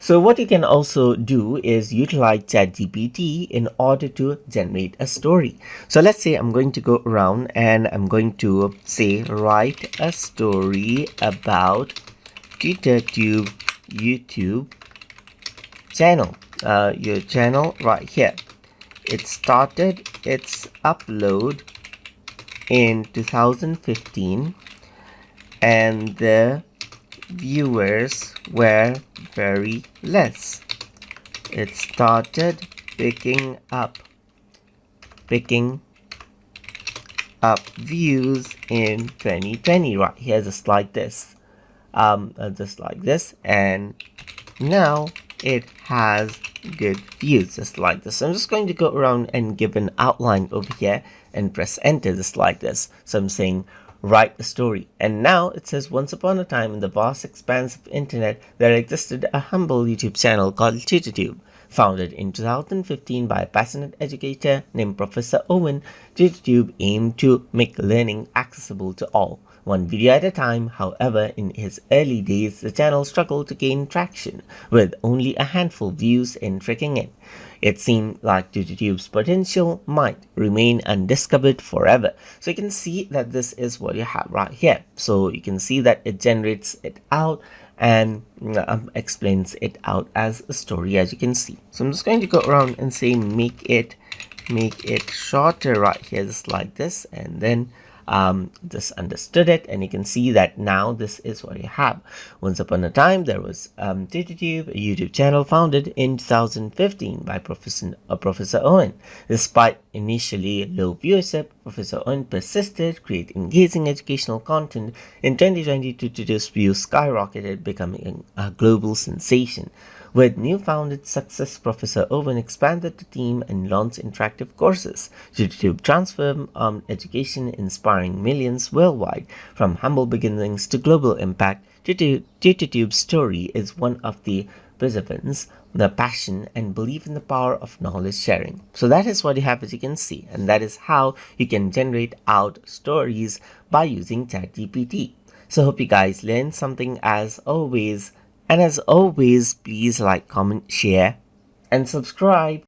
So what you can also do is utilize ChatGPT in order to generate a story. So let's say I'm going to go around and I'm going to say write a story about TutorTube YouTube channel. Your channel right here. It started its upload in 2015 and the viewers were very less. It started picking up views in 2020, right here, just like this, and now it has good views, just like this. So I'm just going to go around and give an outline over here and press enter, just like this. So I'm saying write a story, and now it says, once upon a time in the vast expanse of internet there existed a humble YouTube channel called TutorTube. Founded in 2015 by a passionate educator named Professor Owen, TutorTube aimed to make learning accessible to all, one video at a time. However, in his early days, the channel struggled to gain traction, with only a handful views and tricking in. It seemed like TutorTube's potential might remain undiscovered forever. So you can see that this is what you have right here. So you can see that it generates it out and explains it out as a story, as you can see. So I'm just going to go around and say make it shorter right here, just like this, and then just understood it, and you can see that now this is what you have. Once upon a time there was TutorTube, a YouTube channel founded in 2015 by Professor Owen. Despite initially low viewership, Professor Owen persisted, create engaging educational content. In 2020, TutorTube's views skyrocketed, becoming a global sensation. With newfound success, Professor Owen expanded the team and launched interactive courses. YouTube transformed education, inspiring millions worldwide. From humble beginnings to global impact, TutorTube's story is one of the perseverance, the passion, and belief in the power of knowledge sharing. So that is what you have, as you can see, and that is how you can generate out stories by using ChatGPT. So hope you guys learned something as always. And as always, please like, comment, share, and subscribe.